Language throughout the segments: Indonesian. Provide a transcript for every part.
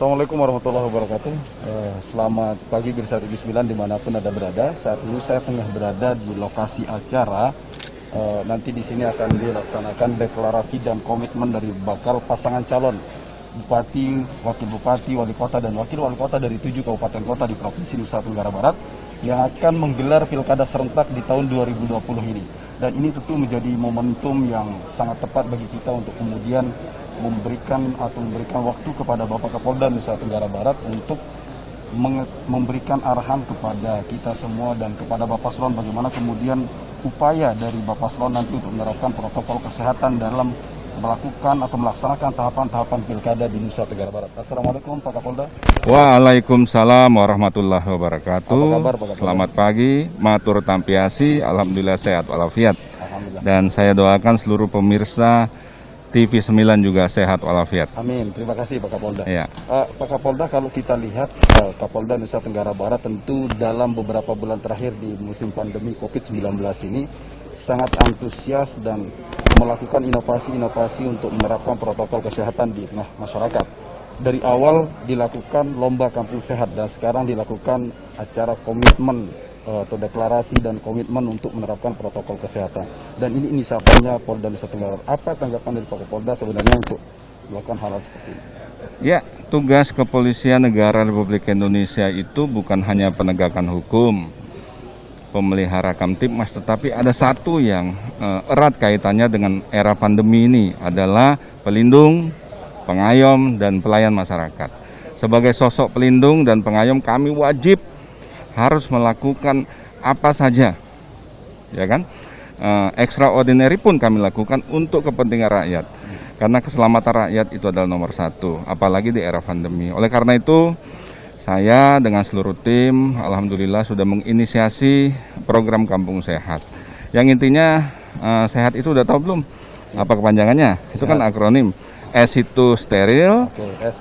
Assalamualaikum warahmatullahi wabarakatuh. Selamat pagi Birsa TV 9 dimanapun Anda berada. Saat ini saya tengah berada di lokasi acara. Nanti di sini akan dilaksanakan deklarasi dan komitmen dari bakal pasangan calon Bupati, Wakil Bupati, Wali Kota, dan Wakil Wali Kota dari 7 kabupaten kota di Provinsi Nusa Tenggara Barat yang akan menggelar pilkada serentak di tahun 2020 ini. Dan ini tentu menjadi momentum yang sangat tepat bagi kita untuk kemudian memberikan waktu kepada Bapak Kapolda Nusa Tenggara Barat untuk memberikan arahan kepada kita semua dan kepada Bapak Slon bagaimana kemudian upaya dari Bapak Slon nanti untuk menerapkan protokol kesehatan dalam melakukan atau melaksanakan tahapan-tahapan pilkada di Nusa Tenggara Barat. Assalamualaikum Pak Kapolda. Waalaikumsalam warahmatullahi wabarakatuh. Apa kabar Pak Kapolda? Selamat pagi, matur tampiasi, alhamdulillah sehat walafiat. Alhamdulillah. Dan saya doakan seluruh pemirsa TV 9 juga sehat walafiat. Amin. Terima kasih Pak Kapolda. Ya. Pak Kapolda, kalau kita lihat Kapolda Nusa Tenggara Barat tentu dalam beberapa bulan terakhir di musim pandemi COVID-19 ini sangat antusias dan melakukan inovasi-inovasi untuk menerapkan protokol kesehatan di tengah masyarakat. Dari awal dilakukan lomba kampung sehat dan sekarang dilakukan acara komitmen atau deklarasi dan komitmen untuk menerapkan protokol kesehatan. Dan ini inisiatifnya Polda Nusa Tenggara. Apa tanggapan dari Pak Kapolda sebenarnya untuk melakukan hal seperti ini? Ya, tugas Kepolisian Negara Republik Indonesia itu bukan hanya penegakan hukum, pemelihara Kamtibmas, tetapi ada satu yang erat kaitannya dengan era pandemi ini adalah pelindung, pengayom, dan pelayan masyarakat. Sebagai sosok pelindung dan pengayom, kami wajib harus melakukan apa saja, ya kan? Extraordinary pun kami lakukan untuk kepentingan rakyat, karena keselamatan rakyat itu adalah nomor satu, apalagi di era pandemi. Oleh karena itu, saya dengan seluruh tim, alhamdulillah sudah menginisiasi program Kampung Sehat. Yang intinya sehat itu udah tahu belum? Apa kepanjangannya? Sehat. Itu kan akronim. S itu steril,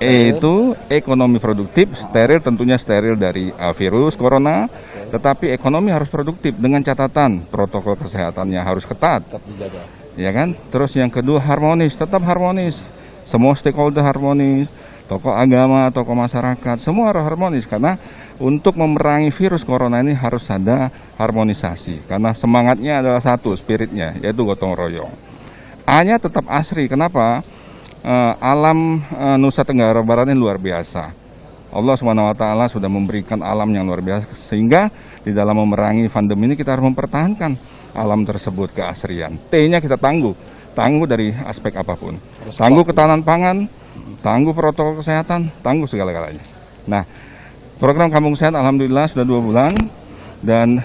E itu ekonomi produktif, steril tentunya steril dari virus corona, tetapi ekonomi harus produktif dengan catatan protokol kesehatannya harus ketat, ya kan? Terus yang kedua harmonis, tetap harmonis, semua stakeholder harmonis, tokoh agama, tokoh masyarakat, semua harus harmonis karena untuk memerangi virus corona ini harus ada harmonisasi karena semangatnya adalah satu, spiritnya yaitu gotong royong. A-nya tetap asri, kenapa? Alam Nusa Tenggara Barat ini luar biasa. Allah SWT sudah memberikan alam yang luar biasa sehingga di dalam memerangi pandemi ini kita harus mempertahankan alam tersebut keasrian. T-nya kita tangguh dari aspek apapun. Tangguh ketahanan pangan, tangguh protokol kesehatan, tangguh segala-galanya. Nah, program Kampung Sehat alhamdulillah sudah 2 bulan dan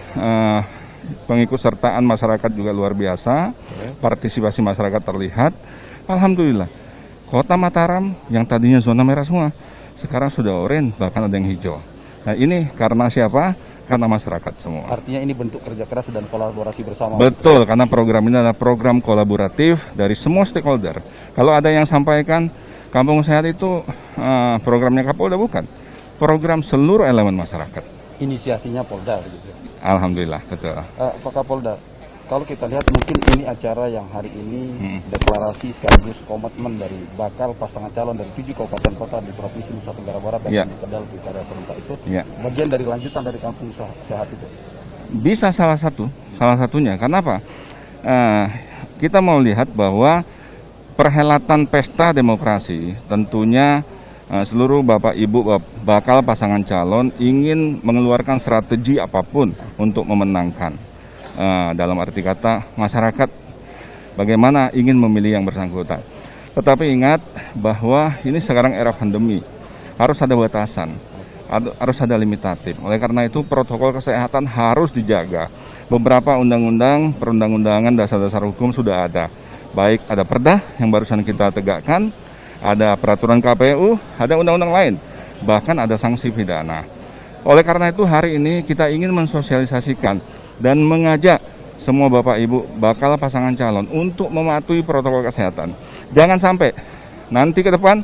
pengikut sertaan masyarakat juga luar biasa. Partisipasi masyarakat terlihat. Alhamdulillah. Kota Mataram yang tadinya zona merah semua, sekarang sudah oranye, bahkan ada yang hijau. Nah ini karena siapa? Karena masyarakat semua. Artinya ini bentuk kerja keras dan kolaborasi bersama. Betul, karena program ini adalah program kolaboratif dari semua stakeholder. Kalau ada yang sampaikan Kampung Sehat itu programnya Kapolda, bukan. Program seluruh elemen masyarakat. Inisiasinya Polda begitu. Alhamdulillah, betul. Pak Kapolda, kalau kita lihat mungkin ini acara yang hari ini deklarasi sekaligus komitmen dari bakal pasangan calon dari 7 kabupaten kota di Provinsi Nusa Tenggara Barat dan dalam pilkada serentak itu bagian dari lanjutan dari Kampung Sehat itu. Bisa salah satunya. Karena apa? Kita mau lihat bahwa perhelatan pesta demokrasi tentunya seluruh Bapak Ibu bakal pasangan calon ingin mengeluarkan strategi apapun untuk memenangkan. Dalam arti kata masyarakat bagaimana ingin memilih yang bersangkutan. Tetapi ingat bahwa ini sekarang era pandemi, harus ada batasan, harus ada limitatif. Oleh karena itu protokol kesehatan harus dijaga. Beberapa undang-undang, perundang-undangan, dasar-dasar hukum sudah ada. Baik ada perda yang barusan kita tegakkan, ada peraturan KPU, ada undang-undang lain, bahkan ada sanksi pidana. Oleh karena itu hari ini kita ingin mensosialisasikan dan mengajak semua Bapak Ibu bakal pasangan calon untuk mematuhi protokol kesehatan. Jangan sampai nanti ke depan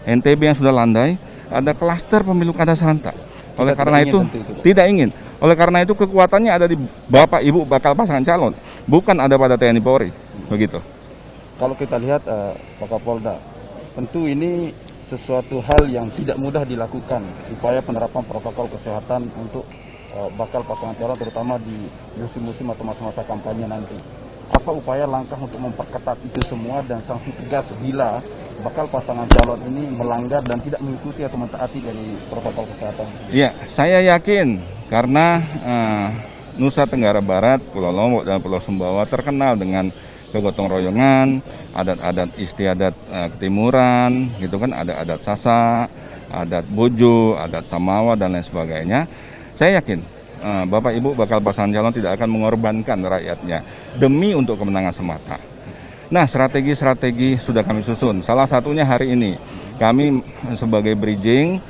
NTB yang sudah landai ada klaster pemilu kada serentak. Oleh karena itu tidak ingin. Oleh karena itu kekuatannya ada di Bapak Ibu bakal pasangan calon, bukan ada pada TNI Polri. Begitu. Kalau kita lihat Pak Kapolda, tentu ini sesuatu hal yang tidak mudah dilakukan, upaya penerapan protokol kesehatan untuk bakal pasangan calon terutama di musim-musim atau masa-masa kampanye nanti. Apa upaya langkah untuk memperketat itu semua dan sanksi tegas bila bakal pasangan calon ini melanggar dan tidak mengikuti atau mentaati dari protokol kesehatan? Ya, saya yakin karena Nusa Tenggara Barat, Pulau Lombok dan Pulau Sumbawa terkenal dengan kegotong royongan, adat-adat istiadat ketimuran, gitu kan, ada adat Sasak, adat Bojo, adat Samawa dan lain sebagainya. Saya yakin Bapak Ibu bakal pasangan calon tidak akan mengorbankan rakyatnya demi untuk kemenangan semata. Nah, strategi-strategi sudah kami susun. Salah satunya hari ini kami sebagai bridging,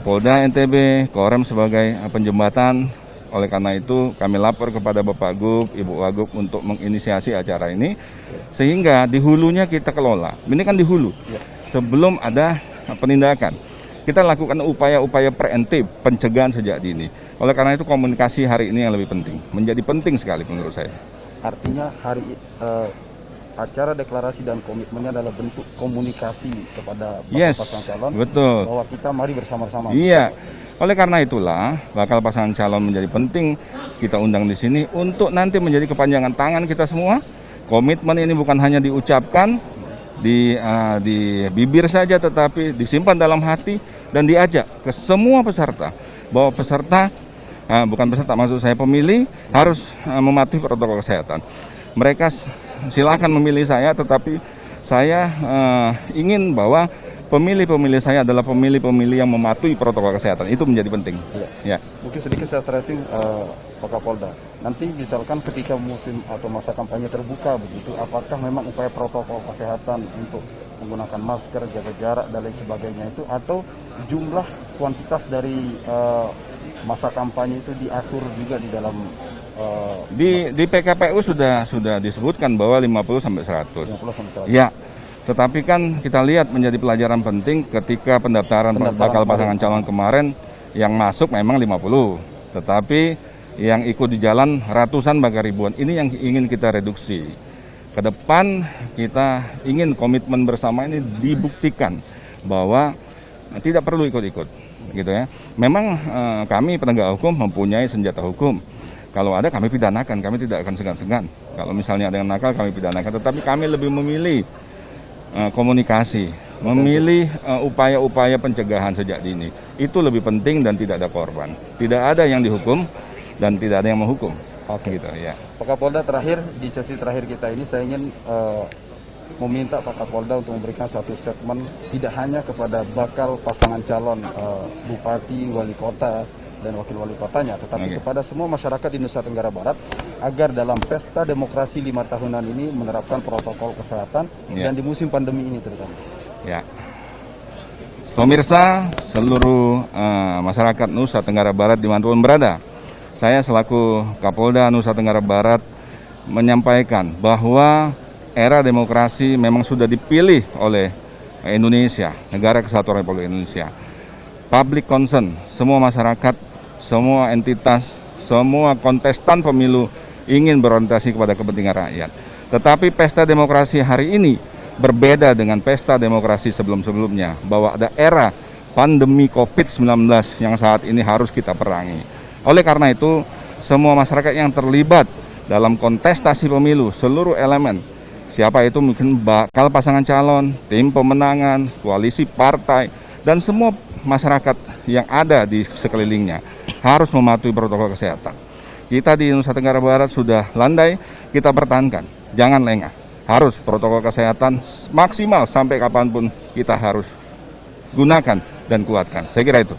Polda NTB, Korem sebagai penjembatan. Oleh karena itu kami lapor kepada Bapak Gub, Ibu Wagub untuk menginisiasi acara ini sehingga di hulunya kita kelola. Ini kan di hulu. Sebelum ada penindakan, kita lakukan upaya-upaya preventif pencegahan sejak dini. Oleh karena itu komunikasi hari ini yang lebih penting, menjadi penting sekali menurut saya. Artinya acara deklarasi dan komitmennya adalah bentuk komunikasi kepada pasangan calon. Betul. Bahwa kita mari bersama-sama. Iya. Oleh karena itulah bakal pasangan calon menjadi penting kita undang di sini untuk nanti menjadi kepanjangan tangan kita semua. Komitmen ini bukan hanya diucapkan di bibir saja, tetapi disimpan dalam hati dan diajak ke semua peserta bahwa peserta bukan peserta, maksud saya pemilih harus mematuhi protokol kesehatan. Mereka silakan memilih saya, tetapi saya ingin bahwa pemilih-pemilih saya adalah pemilih-pemilih yang mematuhi protokol kesehatan. Itu menjadi penting. Ya. Mungkin sedikit saya tracing Pak Kapolda. Nanti misalkan ketika musim atau masa kampanye terbuka begitu, apakah memang upaya protokol kesehatan untuk menggunakan masker, jaga jarak dan lain sebagainya itu, atau jumlah kuantitas dari masa kampanye itu diatur juga di dalam di PKPU sudah disebutkan bahwa 50 sampai 100. 50 sampai 100. Ya. Tetapi kan kita lihat menjadi pelajaran penting ketika pendaftaran bakal pasangan calon kemarin yang masuk memang 50. Tetapi yang ikut di jalan ratusan bahkan ribuan. Ini yang ingin kita reduksi. Ke depan kita ingin komitmen bersama ini dibuktikan bahwa tidak perlu ikut-ikut, gitu ya. Memang kami penegak hukum mempunyai senjata hukum. Kalau ada kami pidanakan, kami tidak akan segan-segan. Kalau misalnya ada yang nakal kami pidanakan, tetapi kami lebih memilih komunikasi, memilih upaya-upaya pencegahan sejak dini. Itu lebih penting dan tidak ada korban. Tidak ada yang dihukum dan tidak ada yang menghukum. Oke. Gitu ya. Pak Kapolda, terakhir di sesi terakhir kita ini saya ingin meminta Pak Kapolda untuk memberikan satu statement tidak hanya kepada bakal pasangan calon bupati, wali kota dan wakil wali kotanya, tetapi kepada semua masyarakat di Nusa Tenggara Barat agar dalam pesta demokrasi 5 tahunan ini menerapkan protokol kesehatan dan di musim pandemi ini terutama. Ya. Pemirsa, seluruh masyarakat Nusa Tenggara Barat dimanapun berada, saya selaku Kapolda Nusa Tenggara Barat menyampaikan bahwa era demokrasi memang sudah dipilih oleh Indonesia, Negara Kesatuan Republik Indonesia. Public concern, semua masyarakat, semua entitas, semua kontestan pemilu ingin berorientasi kepada kepentingan rakyat. Tetapi pesta demokrasi hari ini berbeda dengan pesta demokrasi sebelum-sebelumnya, bahwa ada era pandemi COVID-19 yang saat ini harus kita perangi. Oleh karena itu, semua masyarakat yang terlibat dalam kontestasi pemilu, seluruh elemen, siapa itu mungkin bakal pasangan calon, tim pemenangan, koalisi partai, dan semua masyarakat yang ada di sekelilingnya harus mematuhi protokol kesehatan. Kita di Nusa Tenggara Barat sudah landai, kita pertahankan, jangan lengah. Harus protokol kesehatan maksimal sampai kapanpun kita harus gunakan dan kuatkan. Saya kira itu.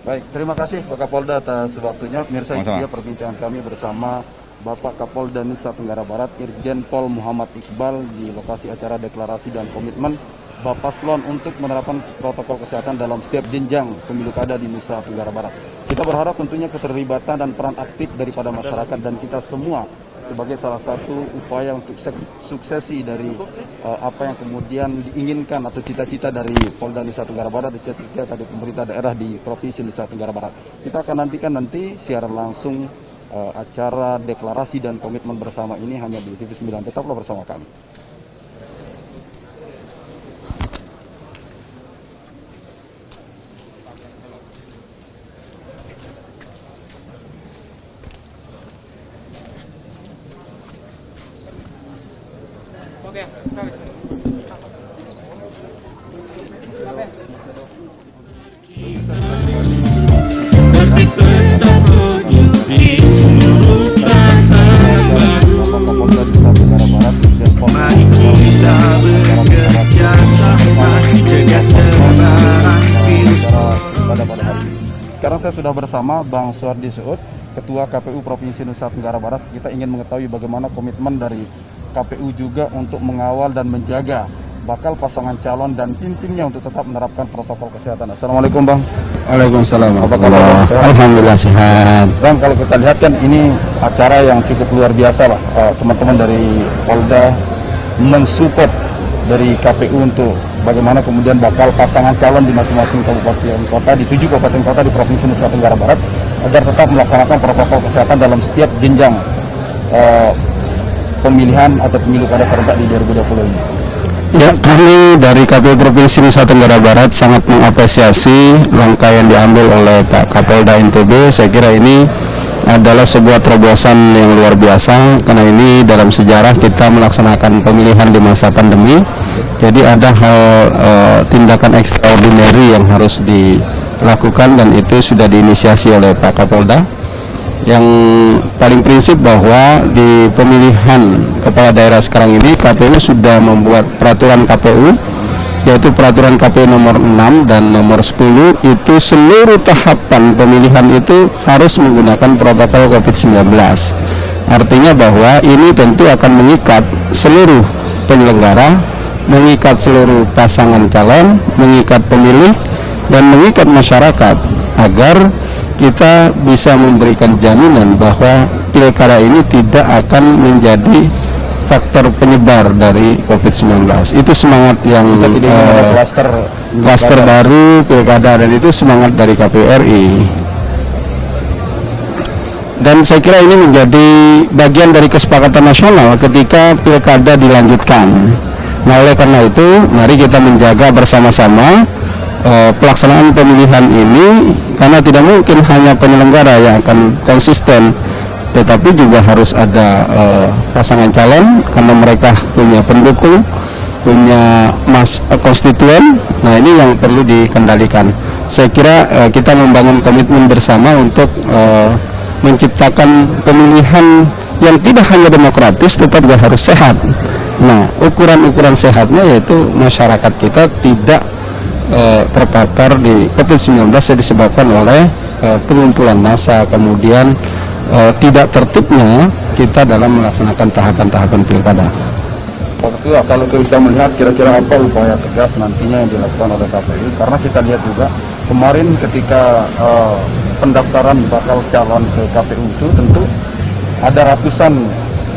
Baik, terima kasih Pak Kapolda atas waktunya. Pemirsa, itu dia perbincangan kami bersama Bapak Kapolda Nusa Tenggara Barat, Irjen Pol Muhammad Iqbal di lokasi acara deklarasi dan komitmen Bapaslon untuk menerapkan protokol kesehatan dalam setiap jenjang pemilu kada di Nusa Tenggara Barat. Kita berharap tentunya keterlibatan dan peran aktif daripada masyarakat dan kita semua sebagai salah satu upaya untuk suksesi dari apa yang kemudian diinginkan atau cita-cita dari Polda Nusa Tenggara Barat dan cita-cita dari pemerintah daerah di Provinsi Nusa Tenggara Barat. Kita akan nantikan nanti siaran langsung acara deklarasi dan komitmen bersama ini hanya di TV9. Tetaplah bersama kami. Sekarang saya sudah bersama Bang Suardi Suud, Ketua KPU Provinsi Nusa Tenggara Barat. Kita ingin mengetahui bagaimana komitmen dari KPU juga untuk mengawal dan menjaga bakal pasangan calon dan tim-timnya untuk tetap menerapkan protokol kesehatan. Assalamualaikum Bang. Waalaikumsalam. Apa kabar, Bang? Alhamdulillah sehat. Bang, kalau kita lihat kan ini acara yang cukup luar biasa lah. Teman-teman dari Polda mensupport dari KPU untuk bagaimana kemudian bakal pasangan calon di masing-masing kabupaten kota, di 7 kabupaten kota di Provinsi Nusa Tenggara Barat, agar tetap melaksanakan protokol kesehatan dalam setiap jenjang pemilihan atau pemilu kada serentak di 2020 ini. Ya, kami dari KPU Provinsi Nusa Tenggara Barat sangat mengapresiasi langkah yang diambil oleh Pak Kapolda NTB. Saya kira ini adalah sebuah terobosan yang luar biasa, karena ini dalam sejarah kita melaksanakan pemilihan di masa pandemi. Jadi ada hal tindakan extraordinary yang harus dilakukan, dan itu sudah diinisiasi oleh Pak Kapolda. Yang paling prinsip bahwa di pemilihan kepala daerah sekarang ini KPU sudah membuat peraturan KPU, yaitu peraturan KPU nomor 6 dan nomor 10, itu seluruh tahapan pemilihan itu harus menggunakan protokol COVID-19. Artinya bahwa ini tentu akan mengikat seluruh penyelenggara, mengikat seluruh pasangan calon, mengikat pemilih, dan mengikat masyarakat agar kita bisa memberikan jaminan bahwa pilkada ini tidak akan menjadi faktor penyebar dari COVID-19. Itu semangat yang klaster baru pilkada, dan itu semangat dari KPU RI. Dan saya kira ini menjadi bagian dari kesepakatan nasional ketika pilkada dilanjutkan. Nah, oleh karena itu, mari kita menjaga bersama-sama pelaksanaan pemilihan ini, karena tidak mungkin hanya penyelenggara yang akan konsisten, tetapi juga harus ada pasangan calon, karena mereka punya pendukung, punya konstituen. Nah, ini yang perlu dikendalikan. Saya kira kita membangun komitmen bersama untuk menciptakan pemilihan yang tidak hanya demokratis, tetapi juga harus sehat. Nah, ukuran-ukuran sehatnya yaitu masyarakat kita tidak terpapar di COVID-19 yang disebabkan oleh pengumpulan massa, kemudian tidak tertibnya kita dalam melaksanakan tahapan-tahapan pilkada. Pak Ketua, kalau kita melihat kira-kira apa upaya tegas nantinya yang dilakukan oleh KPU, karena kita lihat juga kemarin ketika pendaftaran bakal calon ke KPU itu tentu ada ratusan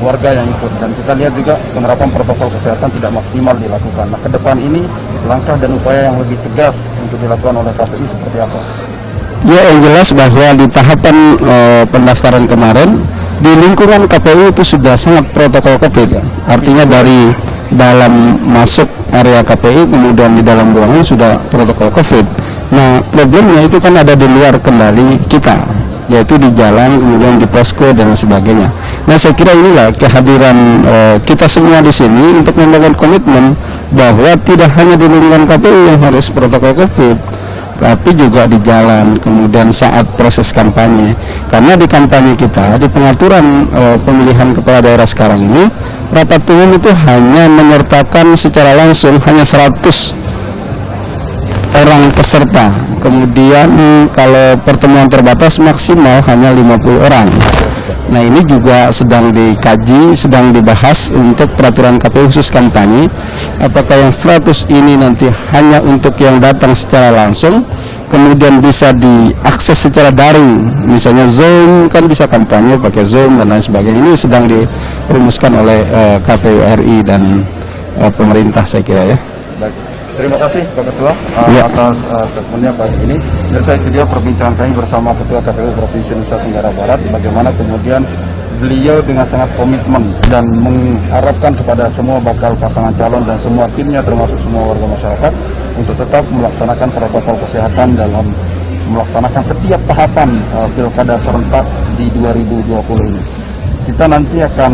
warga yang ikut, dan kita lihat juga penerapan protokol kesehatan tidak maksimal dilakukan. Nah, ke depan ini langkah dan upaya yang lebih tegas untuk dilakukan oleh KPU seperti apa? Ya, yang jelas bahwa di tahapan pendaftaran kemarin di lingkungan KPU itu sudah sangat protokol COVID. Artinya dari dalam masuk area KPU, kemudian di dalam ruangan sudah protokol COVID. Nah, problemnya itu kan ada di luar kendali kita, yaitu di jalan, kemudian di posko dan sebagainya. Nah, saya kira inilah kehadiran kita semua di sini untuk membangun komitmen bahwa tidak hanya di lingkungan KPU yang harus protokol COVID, tapi juga di jalan, kemudian saat proses kampanye. Karena di kampanye kita, di pengaturan pemilihan kepala daerah sekarang ini, rapat umum itu hanya menyertakan secara langsung hanya 100 orang peserta. Kemudian kalau pertemuan terbatas maksimal hanya 50 orang. Nah, ini juga sedang dikaji, sedang dibahas untuk peraturan KPU khusus kampanye. Apakah yang 100 ini nanti hanya untuk yang datang secara langsung, kemudian bisa diakses secara daring, misalnya Zoom, kan bisa kampanye pakai Zoom dan lain sebagainya. Ini sedang dirumuskan oleh KPU RI dan pemerintah, saya kira ya. Baik. Terima kasih Pak Ketua atas statementnya pagi ini. Dan saya itu dia perbincangan kami bersama Ketua KPU Provinsi Nusa Tenggara Barat, bagaimana kemudian beliau dengan sangat komitmen dan mengharapkan kepada semua bakal pasangan calon dan semua timnya, termasuk semua warga masyarakat, untuk tetap melaksanakan protokol kesehatan dalam melaksanakan setiap tahapan pilkada serentak di 2020 ini. Kita nanti akan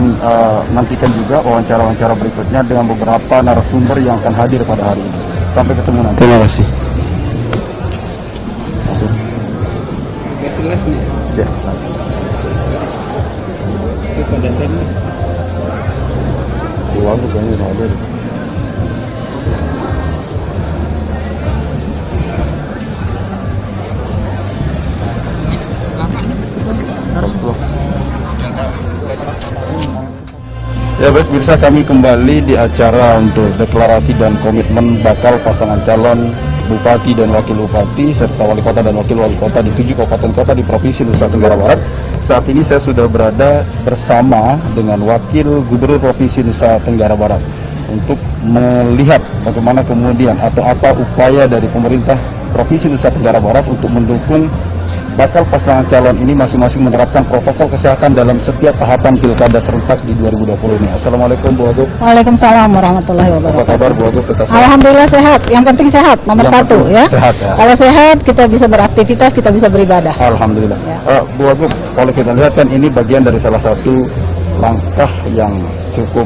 nantikan juga wawancara-wawancara berikutnya dengan beberapa narasumber yang akan hadir pada hari ini. Sampai ketemu nanti. Terima kasih. Ya. Pulang bukannya hadir. Ya baik, pemirsa, kami kembali di acara untuk deklarasi dan komitmen bakal pasangan calon Bupati dan Wakil Bupati serta Wali Kota dan Wakil Wali Kota di 7 kabupaten kota di Provinsi Nusa Tenggara Barat. Saat ini saya sudah berada bersama dengan Wakil Gubernur Provinsi Nusa Tenggara Barat untuk melihat bagaimana kemudian atau apa upaya dari pemerintah Provinsi Nusa Tenggara Barat untuk mendukung bakal pasangan calon ini masing-masing menerapkan protokol kesehatan dalam setiap tahapan pilkada serentak di 2020 ini. Assalamualaikum Bu Wagub. Waalaikumsalam warahmatullahi Apa wabarakatuh. kabar Bu Wagub? Tetap sehat? Alhamdulillah sehat. Yang penting sehat, nomor Yang satu penting ya. sehat, ya. Kalau sehat kita bisa beraktivitas, kita bisa beribadah. Alhamdulillah. Ya. Bu Wagub, kalau kita lihat kan ini bagian dari salah satu langkah yang cukup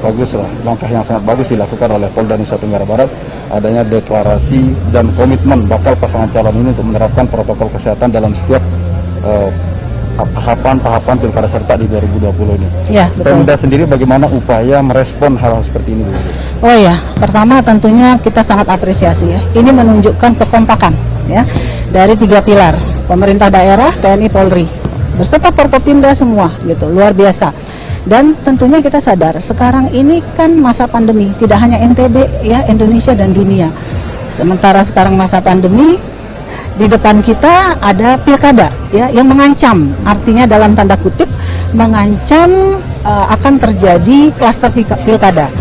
bagus lah, langkah yang sangat bagus dilakukan oleh Polda Nusa Tenggara Barat, adanya deklarasi dan komitmen bakal pasangan calon ini untuk menerapkan protokol kesehatan dalam setiap tahapan pilkada serentak di 2020 ini. Ya, betul. Pemda sendiri bagaimana upaya merespon hal-hal seperti ini, Bu? Oh ya, pertama tentunya kita sangat apresiasi ya. Ini menunjukkan kekompakan ya dari 3 pilar, pemerintah daerah, TNI, Polri, beserta Forkopimda semua gitu, luar biasa. Dan tentunya kita sadar sekarang ini kan masa pandemi, tidak hanya NTB ya, Indonesia dan dunia. Sementara sekarang masa pandemi, di depan kita ada pilkada ya yang mengancam, artinya dalam tanda kutip mengancam akan terjadi klaster pilkada.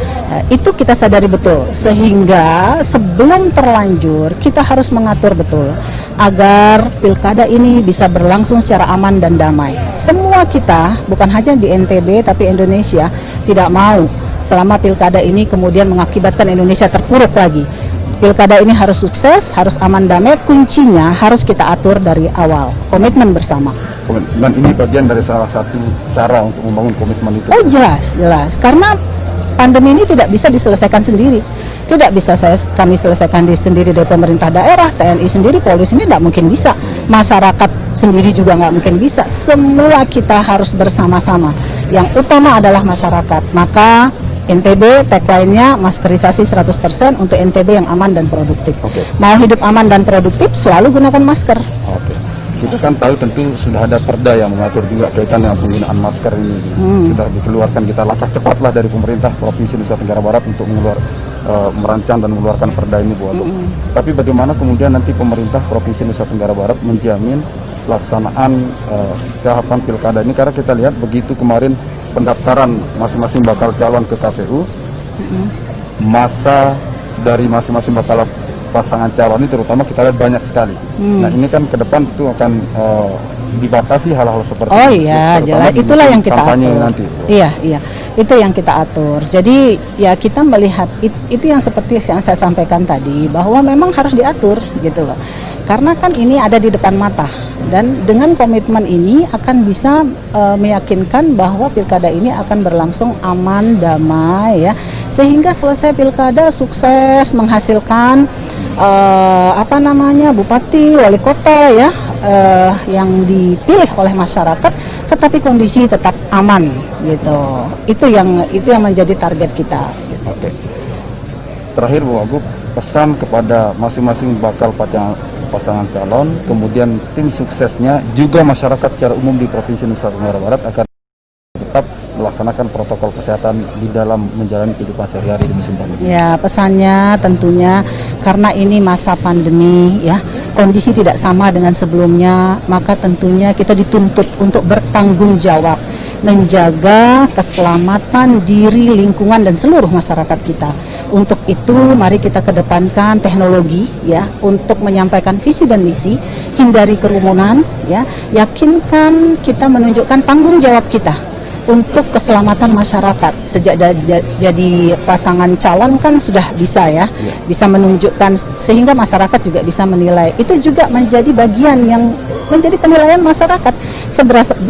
Itu kita sadari betul, sehingga sebelum terlanjur kita harus mengatur betul agar pilkada ini bisa berlangsung secara aman dan damai. Semua kita, bukan hanya di NTB tapi Indonesia, tidak mau selama pilkada ini kemudian mengakibatkan Indonesia terpuruk lagi. Pilkada ini harus sukses, harus aman damai, kuncinya harus kita atur dari awal, komitmen bersama. Dan ini bagian dari salah satu cara untuk membangun komitmen itu. Oh jelas, karena pandemi ini tidak bisa diselesaikan sendiri, tidak bisa kami selesaikan sendiri dari pemerintah daerah, TNI sendiri, Polri sendiri tidak mungkin bisa, masyarakat sendiri juga nggak mungkin bisa, semua kita harus bersama-sama. Yang utama adalah masyarakat, maka NTB tagline-nya maskerisasi 100% untuk NTB yang aman dan produktif. Oke. Mau hidup aman dan produktif selalu gunakan masker. Oke. Kita kan tahu tentu sudah ada perda yang mengatur juga kaitan dengan penggunaan masker ini. Sudah dikeluarkan, kita langkah cepatlah dari pemerintah Provinsi Nusa Tenggara Barat untuk merancang dan mengeluarkan perda ini, Bu Wagub. Tapi bagaimana kemudian nanti pemerintah Provinsi Nusa Tenggara Barat menjamin pelaksanaan tahapan pilkada ini, karena kita lihat begitu kemarin pendaftaran masing-masing bakal calon ke KPU, masa dari masing-masing bakal pasangan calon ini terutama kita lihat banyak sekali. Nah ini kan ke depan itu akan dibatasi hal-hal seperti Oh itu. iya, jelas itulah yang kita atur. Nanti. Iya, itu yang kita atur. Jadi ya kita melihat itu yang seperti yang saya sampaikan tadi, bahwa memang harus diatur gitu loh. Karena kan ini ada di depan mata, dan dengan komitmen ini akan bisa meyakinkan bahwa pilkada ini akan berlangsung aman, damai ya, sehingga selesai pilkada sukses menghasilkan bupati, wali kota ya yang dipilih oleh masyarakat, tetapi kondisi tetap aman gitu. Itu yang menjadi target kita. Gitu. Oke. Terakhir Bu Wagub, pesan kepada masing-masing bakal pasangan calon, kemudian tim suksesnya, juga masyarakat secara umum di Provinsi Nusa Tenggara Barat akan tetap melaksanakan protokol kesehatan di dalam menjalani kehidupan sehari-hari di musim pandemi. Ya, pesannya tentunya karena ini masa pandemi ya, kondisi tidak sama dengan sebelumnya, maka tentunya kita dituntut untuk bertanggung jawab menjaga keselamatan diri, lingkungan dan seluruh masyarakat kita. Untuk itu mari kita kedepankan teknologi ya untuk menyampaikan visi dan misi, hindari kerumunan ya, yakinkan kita menunjukkan tanggung jawab kita untuk keselamatan masyarakat. Sejak jadi pasangan calon kan sudah bisa ya, bisa menunjukkan sehingga masyarakat juga bisa menilai. Itu juga menjadi bagian yang menjadi penilaian masyarakat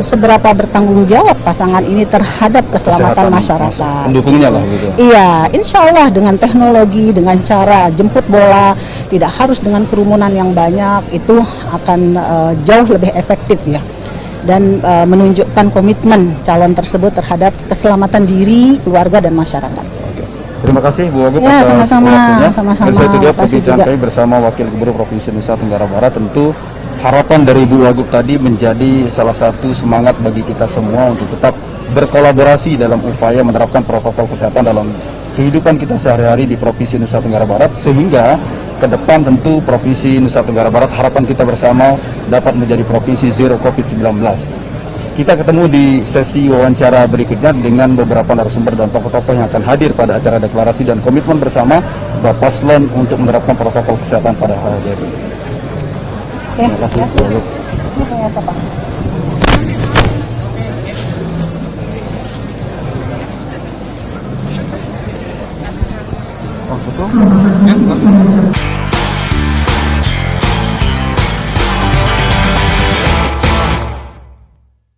seberapa bertanggung jawab pasangan ini terhadap keselamatan masyarakat. Pendukungnya lah gitu. Iya, insya Allah dengan teknologi, dengan cara jemput bola, tidak harus dengan kerumunan yang banyak, itu akan jauh lebih efektif ya. Dan menunjukkan komitmen calon tersebut terhadap keselamatan diri, keluarga, dan masyarakat. Terima kasih Bu Wagub Ya, atas sama-sama. waktunya. Sama-sama. Dan itu dia Makasih perbincangan juga. kami bersama Wakil Gubernur Provinsi Nusa Tenggara Barat. Tentu harapan dari Bu Wagub tadi menjadi salah satu semangat bagi kita semua untuk tetap berkolaborasi dalam upaya menerapkan protokol kesehatan dalam kehidupan kita sehari-hari di Provinsi Nusa Tenggara Barat, sehingga ke depan tentu Provinsi Nusa Tenggara Barat harapan kita bersama dapat menjadi Provinsi Zero COVID-19. Kita ketemu di sesi wawancara berikutnya dengan beberapa narasumber dan tokoh-tokoh yang akan hadir pada acara deklarasi dan komitmen bersama Bapaslen untuk menerapkan protokol kesehatan pada hari ini. Oke, Terima kasih Bu Wagub. Ini punya siapa? Ya, enggak.